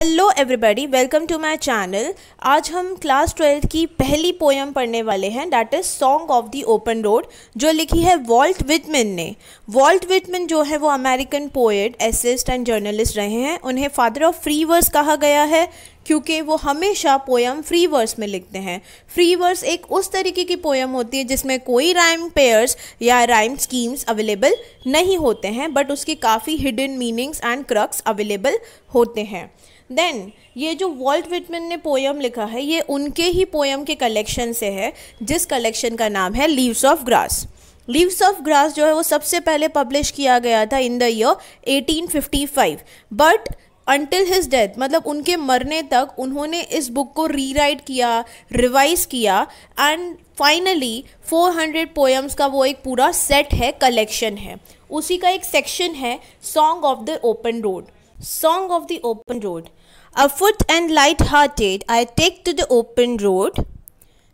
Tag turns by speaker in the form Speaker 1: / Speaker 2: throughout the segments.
Speaker 1: Hello everybody, welcome to my channel. आज हम class 12 की पहली पोएम पढ़ने वाले हैं, that is song of the open road, जो लिखी है वॉल्ट विटमैन ने। वॉल्ट विटमैन जो है वो American poet, essayist and journalist रहे हैं। उन्हें फादर ऑफ फ्री वर्स कहा गया है क्योंकि वो हमेशा पोएम फ्री वर्स में लिखते हैं। फ्री वर्स एक उस तरीके की पोएम होती है जिसमें कोई राइम पेयर्स या राइम स्कीम्स अवेलेबल नहीं होते हैं, बट उसकी काफ़ी hidden meanings and crux available होते हैं। देन ये जो वॉल्ट विटमैन ने पोएम लिखा है ये उनके ही पोएम के कलेक्शन से है, जिस कलेक्शन का नाम है leaves of grass. Leaves of grass जो है वो सबसे पहले पब्लिश किया गया था in the year 1855, but until his death, मतलब उनके मरने तक उन्होंने इस बुक को रीराइट किया, रिवाइज किया एंड फाइनली 400 पोएम्स का वो एक पूरा सेट है, कलेक्शन है। उसी का एक सेक्शन है song of the open road. Song of the open road. Afoot and light-hearted, I take to the open road.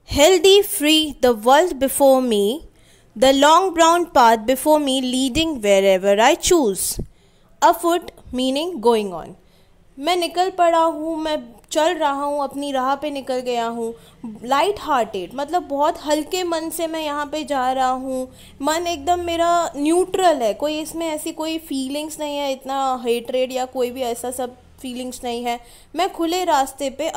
Speaker 1: Healthy, free, the world before me, the long brown path before me leading wherever I choose. Afoot meaning going on. मैं निकल पड़ा हूँ, मैं चल रहा हूँ, अपनी राह पे निकल गया हूँ। लाइट हार्टेड मतलब बहुत हल्के मन से मैं यहाँ पे जा रहा हूँ। मन एकदम मेरा न्यूट्रल है, कोई इसमें ऐसी कोई फीलिंग्स नहीं है, इतना हेटरेड या कोई भी ऐसा सब फीलिंग्स नहीं है। मैं खुले रास्ते पे,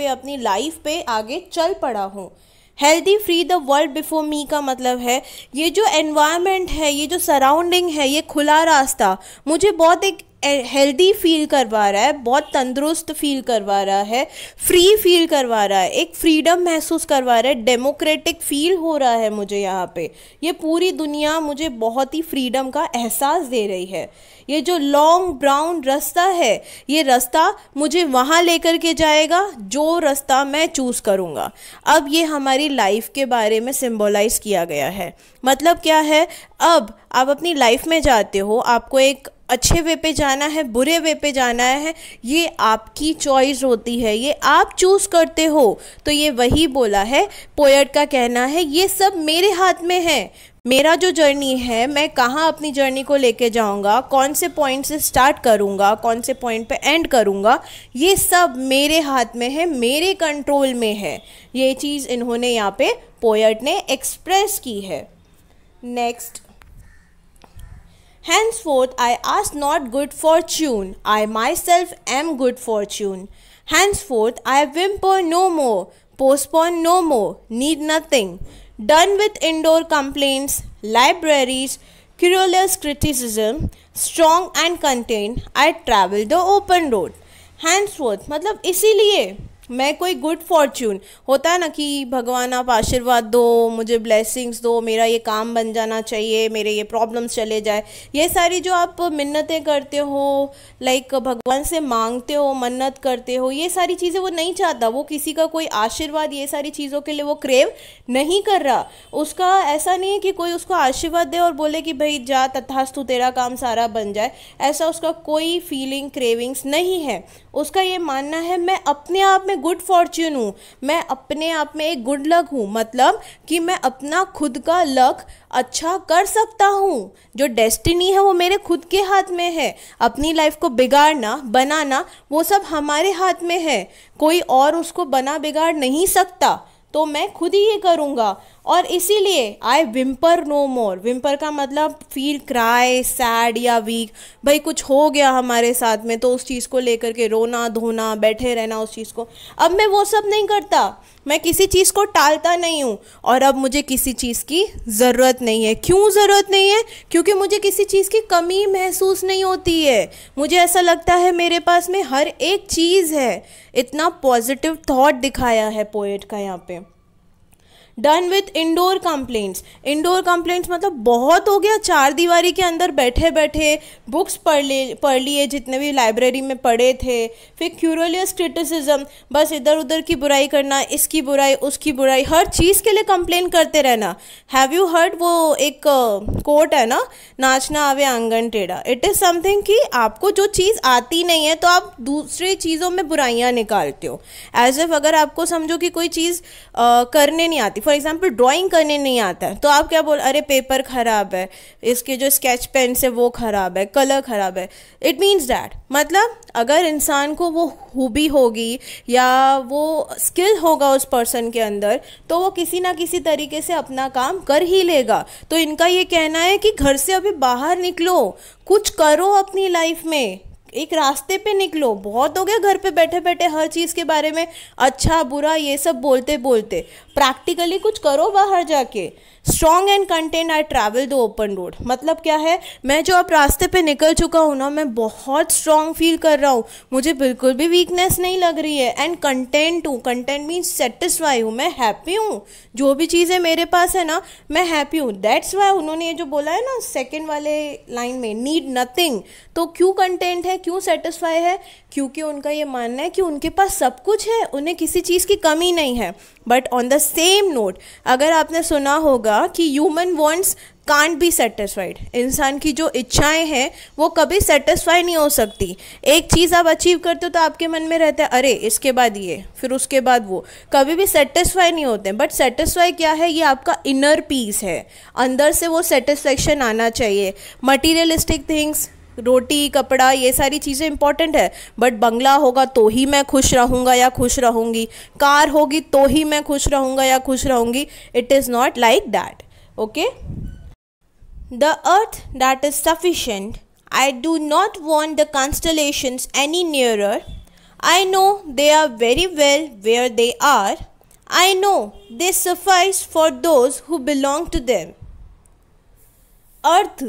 Speaker 1: अपनी लाइफ पे आगे चल पड़ा हूँ। Healthy free the world before me का मतलब है ये जो एनवायरनमेंट है, ये जो सराउंडिंग है, ये खुला रास्ता मुझे बहुत एक हेल्दी फील करवा रहा है, बहुत तंदुरुस्त फील करवा रहा है, फ्री फील करवा रहा है, एक फ्रीडम महसूस करवा रहा है, डेमोक्रेटिक फील हो रहा है मुझे यहाँ पे। ये पूरी दुनिया मुझे बहुत ही फ्रीडम का एहसास दे रही है। ये जो लॉन्ग ब्राउन रास्ता है, ये रास्ता मुझे वहाँ लेकर के जाएगा जो रास्ता मैं चूज़ करूँगा। अब ये हमारी लाइफ के बारे में सिंबलाइज किया गया है। मतलब क्या है, अब आप अपनी लाइफ में जाते हो, आपको एक अच्छे वे पे जाना है, बुरे वे पे जाना है, ये आपकी चॉइस होती है, ये आप चूज़ करते हो। तो ये वही बोला है, पोएट का कहना है ये सब मेरे हाथ में है। मेरा जो जर्नी है, मैं कहाँ अपनी जर्नी को लेके जाऊँगा, कौन से पॉइंट से स्टार्ट करूँगा, कौन से पॉइंट पे एंड करूँगा, ये सब मेरे हाथ में है, मेरे कंट्रोल में है। ये चीज़ इन्होंने यहाँ पे पोएट ने एक्सप्रेस की है। Next, Henceforth I ask not good fortune, I myself am good fortune. Henceforth I whimper no more, postpone no more, need nothing. Done with indoor complaints, libraries, querulous criticism, strong and contained, I travel the open road. Henceforth मतलब इसीलिए मैं कोई good Fortune होता है ना कि भगवान आप आशीर्वाद दो, मुझे ब्लेसिंग्स दो, मेरा ये काम बन जाना चाहिए, मेरे ये प्रॉब्लम्स चले जाए, ये सारी जो आप मिन्नतें करते हो, लाइक भगवान से मांगते हो, मन्नत करते हो, ये सारी चीज़ें वो नहीं चाहता। वो किसी का कोई आशीर्वाद, ये सारी चीज़ों के लिए वो क्रेव नहीं कर रहा। उसका ऐसा नहीं है कि कोई उसको आशीर्वाद दे और बोले कि भाई जा तथास्तु तेरा काम सारा बन जाए, ऐसा उसका कोई फीलिंग, क्रेविंग्स नहीं है। उसका ये मानना है मैं अपने आप में गुड फॉर्च्यून हूँ, मैं अपने आप में एक गुड लक हूँ, मतलब कि मैं अपना खुद का लक अच्छा कर सकता हूँ। जो डेस्टिनी है वो मेरे खुद के हाथ में है। अपनी लाइफ को बिगाड़ना, बनाना, वो सब हमारे हाथ में है। कोई और उसको बना बिगाड़ नहीं सकता, तो मैं खुद ही ये करूँगा। और इसीलिए आई विम्पर नो मोर। विम्पर का मतलब फील क्राई, सैड या वीक। भाई कुछ हो गया हमारे साथ में तो उस चीज़ को लेकर के रोना धोना, बैठे रहना उस चीज़ को। अब मैं वो सब नहीं करता, मैं किसी चीज़ को टालता नहीं हूँ और अब मुझे किसी चीज़ की ज़रूरत नहीं है। क्यों ज़रूरत नहीं है? क्योंकि मुझे किसी चीज़ की कमी महसूस नहीं होती है। मुझे ऐसा लगता है मेरे पास में हर एक चीज़ है। इतना पॉजिटिव थॉट दिखाया है पोएट का यहाँ पे। Done with indoor complaints. Indoor complaints मतलब बहुत हो गया, चार दीवारी के अंदर बैठे बैठे बुक्स पढ़ लिए जितने भी लाइब्रेरी में पढ़े थे। फिर क्यूरोलियस क्रिटिसिज्म, बस इधर उधर की बुराई करना, इसकी बुराई उसकी बुराई, हर चीज़ के लिए कंप्लेन करते रहना। हैव यू हर्ड वो एक कोट है ना, नाचना आवे आंगन टेढ़ा। इट इज़ समथिंग कि आपको जो चीज़ आती नहीं है तो आप दूसरी चीज़ों में बुराइयाँ निकालते हो। एज इफ अगर आपको समझो कि कोई चीज़ करने नहीं आती, फॉर एग्जांपल ड्राइंग करने नहीं आता है तो आप क्या बोल, अरे पेपर ख़राब है, इसके जो स्केच पेन से वो ख़राब है, कलर ख़राब है। इट मीन्स दैट मतलब अगर इंसान को वो खूबी होगी या वो स्किल होगा उस पर्सन के अंदर तो वो किसी ना किसी तरीके से अपना काम कर ही लेगा। तो इनका ये कहना है कि घर से अभी बाहर निकलो, कुछ करो अपनी लाइफ में, एक रास्ते पे निकलो। बहुत हो गया घर पे बैठे बैठे हर चीज़ के बारे में अच्छा बुरा ये सब बोलते बोलते, प्रैक्टिकली कुछ करो बाहर जाके। Strong and content I travel the open road मतलब क्या है, मैं जो अब रास्ते पे निकल चुका हूँ ना, मैं बहुत स्ट्रॉन्ग फील कर रहा हूँ, मुझे बिल्कुल भी वीकनेस नहीं लग रही है। एंड कंटेंट हूँ, कंटेंट मीन्स सेटिस्फाई हूँ, मैं हैप्पी हूँ, जो भी चीज़ें मेरे पास है ना मैं हैप्पी हूँ। दैट्स वाई उन्होंने ये जो बोला है ना सेकेंड वाले लाइन में, नीड नथिंग। तो क्यों कंटेंट है, क्यों सेटिस्फाई है, क्योंकि उनका ये मानना है कि उनके पास सब कुछ है, उन्हें किसी चीज़ की कमी नहीं है। But on the same note अगर आपने सुना होगा कि human wants can't be satisfied, इंसान की जो इच्छाएं हैं वो कभी सेटिस्फाई नहीं हो सकती। एक चीज़ आप अचीव करते हो तो आपके मन में रहता है अरे इसके बाद ये, फिर उसके बाद वो, कभी भी सेटिस्फाई नहीं होते। बट सेटिस्फाई क्या है, ये आपका इनर पीस है, अंदर से वो सेटिस्फेक्शन आना चाहिए। मटीरियलिस्टिक थिंग्स, रोटी कपड़ा ये सारी चीज़ें इंपॉर्टेंट है, बट बंगला होगा तो ही मैं खुश रहूँगा या खुश रहूँगी, कार होगी तो ही मैं खुश रहूँगा या खुश रहूँगी। It is not like that. Okay, the earth that is sufficient, I do not want the constellations any nearer, I know they are very well where they are, I know they suffice for those who belong to them. Earth,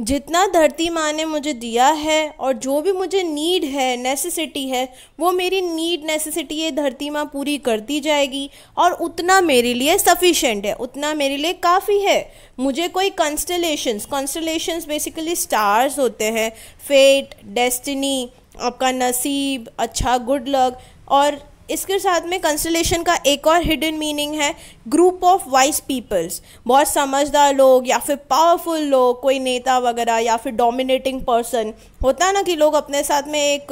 Speaker 1: जितना धरती माँ ने मुझे दिया है और जो भी मुझे नीड है, नेसेसिटी है, वो मेरी नीड नेसेसिटी ये धरती माँ पूरी करती जाएगी और उतना मेरे लिए सफिशेंट है, उतना मेरे लिए काफ़ी है। मुझे कोई कंस्टलेशंस बेसिकली स्टार्स होते हैं, फेट, डेस्टिनी, आपका नसीब, अच्छा गुड लक। और इसके साथ में कंस्टलेशन का एक और हिडन मीनिंग है ग्रुप ऑफ वाइज पीपल्स, बहुत समझदार लोग या फिर पावरफुल लोग, कोई नेता वगैरह या फिर डोमिनेटिंग पर्सन होता है ना कि लोग अपने साथ में एक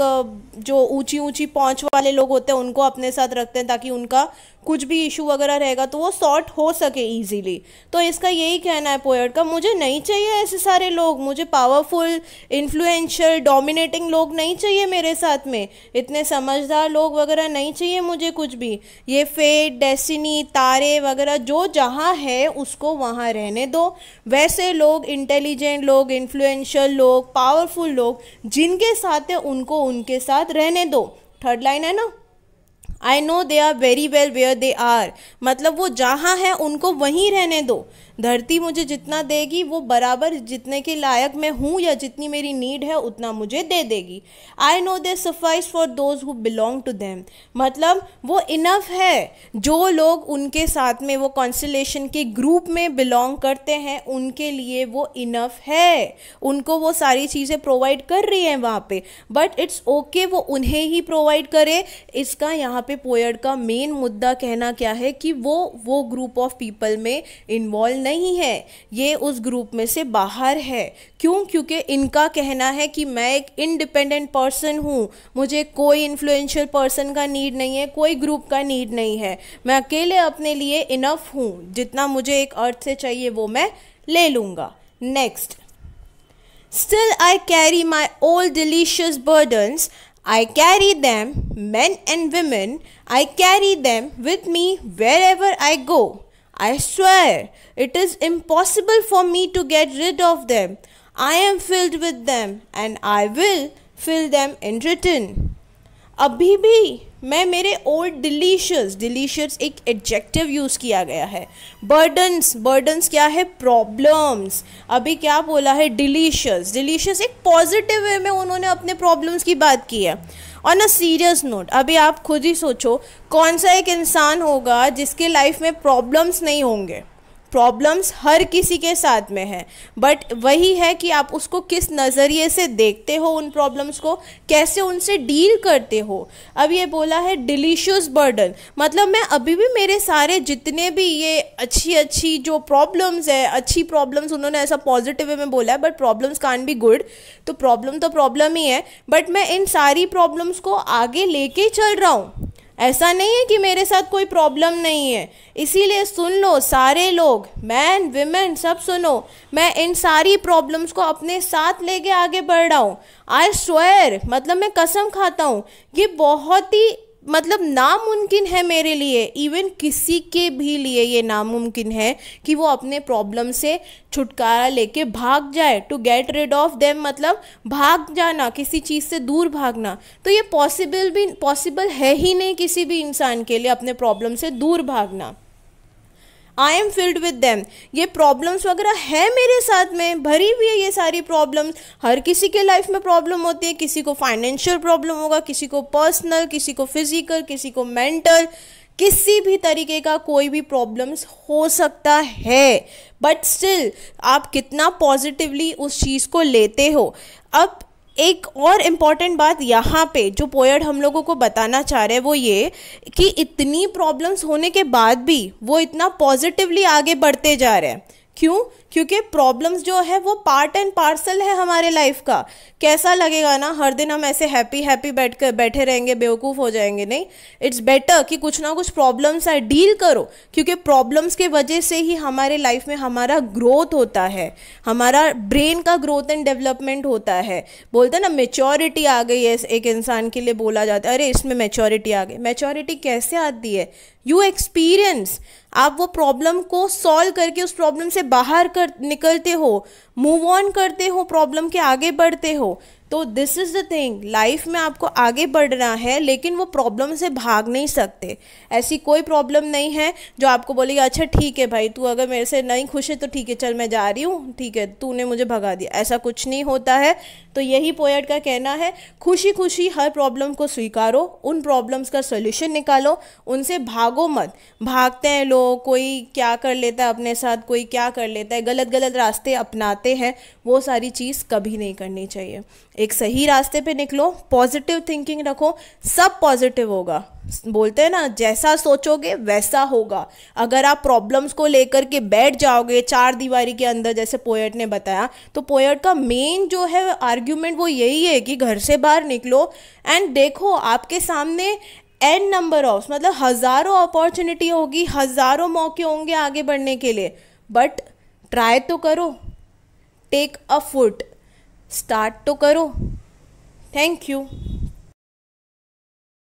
Speaker 1: जो ऊंची ऊंची पहुंच वाले लोग होते हैं उनको अपने साथ रखते हैं ताकि उनका कुछ भी इशू वगैरह रहेगा तो वो सॉर्ट हो सके इजीली। तो इसका यही कहना है पोएट का, मुझे नहीं चाहिए ऐसे सारे लोग, मुझे पावरफुल, इन्फ्लुएंशियल, डोमिनेटिंग लोग नहीं चाहिए मेरे साथ में, इतने समझदार लोग वगैरह नहीं चाहिए मुझे कुछ भी। ये फेट, डेस्टिनी, तारे वगैरह जो जहाँ है उसको वहाँ रहने दो। वैसे लोग, इंटेलिजेंट लोग, इन्फ्लुएंशियल लोग, पावरफुल लोग जिनके साथ है उनको उनके साथ रहने दो। थर्ड लाइन है ना, I know they are very well where they are, मतलब वो जहाँ हैं उनको वहीं रहने दो। धरती मुझे जितना देगी वो बराबर जितने के लायक मैं हूँ या जितनी मेरी नीड है उतना मुझे दे देगी। I know they suffice for those who belong to them, मतलब वो इनफ है, जो लोग उनके साथ में वो कॉन्स्टलेशन के ग्रुप में बिलोंग करते हैं उनके लिए वो इनफ है, उनको वो सारी चीज़ें प्रोवाइड कर रही हैं वहाँ पे। बट इट्स ओके वो उन्हें ही प्रोवाइड करे। इसका यहाँ पे पोएट का मेन मुद्दा कहना क्या है कि वो ग्रुप ऑफ पीपल में इन्वॉल्व नहीं है, ये उस ग्रुप में से बाहर है। क्यों? क्योंकि इनका कहना है कि मैं एक इंडिपेंडेंट पर्सन हूँ, मुझे कोई इन्फ्लुएंशियल पर्सन का नीड नहीं है, कोई ग्रुप का नीड नहीं है, मैं अकेले अपने लिए इनफ हूँ, जितना मुझे एक अर्थ से चाहिए वो मैं ले लूँगा। Next, still I carry my old delicious burdens, I carry them, men and women, I carry them with me wherever I go. I swear it is impossible for me to get rid of them. I am filled with them and I will fill them in return. अभी भी मैं मेरे old delicious एक adjective use किया गया है। Burdens क्या है? प्रॉब्लम्स। अभी क्या बोला है? डिलीशियस एक पॉजिटिव वे में उन्होंने अपने प्रॉब्लम्स की बात की है। ऑन अ सीरियस नोट, अभी आप खुद ही सोचो कौन सा एक इंसान होगा जिसके लाइफ में प्रॉब्लम्स नहीं होंगे। प्रॉब्लम्स हर किसी के साथ में है, बट वही है कि आप उसको किस नज़रिए से देखते हो, उन प्रॉब्लम्स को कैसे उनसे डील करते हो। अब ये बोला है डिलीशियस बर्डन, मतलब मैं अभी भी मेरे सारे जितने भी ये अच्छी जो प्रॉब्लम्स है, अच्छी प्रॉब्लम्स उन्होंने ऐसा पॉजिटिव वे में बोला है, but problems can't be good, तो प्रॉब्लम ही है, बट मैं इन सारी प्रॉब्लम्स को आगे लेके चल रहा हूँ ऐसा नहीं है कि मेरे साथ कोई प्रॉब्लम नहीं है। इसीलिए सुन लो सारे लोग, मैन विमेन सब सुनो, मैं इन सारी प्रॉब्लम्स को अपने साथ लेके आगे बढ़ रहा हूँ। आई स्वेयर, मतलब मैं कसम खाता हूँ, ये बहुत ही मतलब नामुमकिन है मेरे लिए, इवन किसी के भी लिए ये नामुमकिन है कि वो अपने प्रॉब्लम से छुटकारा लेके भाग जाए, to get rid of them, मतलब भाग जाना, किसी चीज़ से दूर भागना। तो ये पॉसिबल है ही नहीं किसी भी इंसान के लिए अपने प्रॉब्लम से दूर भागना। I am filled with them, ये प्रॉब्लम्स वगैरह है मेरे साथ में, भरी हुई है ये सारी प्रॉब्लम्स। हर किसी के लाइफ में प्रॉब्लम होती है, किसी को फाइनेंशियल प्रॉब्लम होगा, किसी को पर्सनल, किसी को फिजिकल, किसी को मेंटल, किसी भी तरीके का कोई भी प्रॉब्लम्स हो सकता है। बट स्टिल आप कितना पॉजिटिवली उस चीज़ को लेते हो। अब एक और इम्पॉर्टेंट बात यहाँ पे जो पोएट हम लोगों को बताना चाह रहे हैं वो ये कि इतनी प्रॉब्लम्स होने के बाद भी वो इतना पॉजिटिवली आगे बढ़ते जा रहे हैं। क्यों? क्योंकि प्रॉब्लम्स जो है वो पार्ट एंड पार्सल है हमारे लाइफ का। कैसा लगेगा ना हर दिन हम ऐसे हैप्पी बैठे रहेंगे, बेवकूफ़ हो जाएंगे। नहीं, इट्स बेटर कि कुछ ना कुछ प्रॉब्लम्स है डील करो, क्योंकि प्रॉब्लम्स के वजह से ही हमारे लाइफ में हमारा ग्रोथ होता है, हमारा ब्रेन का ग्रोथ एंड डेवलपमेंट होता है। बोलते हैं ना मेच्योरिटी आ गई है एक इंसान के लिए, बोला जाता है अरे इसमें मेच्योरिटी आ गई। मेच्योरिटी कैसे आती है? यू एक्सपीरियंस, आप वो प्रॉब्लम को सॉल्व करके उस प्रॉब्लम से बाहर निकलते हो, मूव ऑन करते हो, प्रॉब्लम के आगे बढ़ते हो। तो this is the thing, life में आपको आगे बढ़ना है लेकिन वो प्रॉब्लम से भाग नहीं सकते। ऐसी कोई प्रॉब्लम नहीं है जो आपको बोलेगी अच्छा ठीक है भाई तू अगर मेरे से नहीं खुश है तो ठीक है चल मैं जा रही हूँ, ठीक है तूने मुझे भगा दिया। ऐसा कुछ नहीं होता है। तो यही पोएट का कहना है, खुशी खुशी हर प्रॉब्लम को स्वीकारो, उन प्रॉब्लम्स का सोल्यूशन निकालो, उनसे भागो मत। भागते हैं लोग, कोई क्या कर लेता है अपने साथ, कोई क्या कर लेता है, गलत गलत रास्ते अपनाते हैं, वो सारी चीज़ कभी नहीं करनी चाहिए। एक सही रास्ते पे निकलो, पॉजिटिव थिंकिंग रखो, सब पॉजिटिव होगा। बोलते हैं ना जैसा सोचोगे वैसा होगा। अगर आप प्रॉब्लम्स को लेकर के बैठ जाओगे चार दीवारी के अंदर जैसे पोएट ने बताया, तो पोएट का मेन जो है आर्ग्यूमेंट वो यही है कि घर से बाहर निकलो एंड देखो आपके सामने एन नंबर ऑफ, मतलब हज़ारों अपॉर्चुनिटी होगी, हज़ारों मौके होंगे आगे बढ़ने के लिए। बट ट्राई तो करो, टेक अ फुट, स्टार्ट तो करो। Thank you.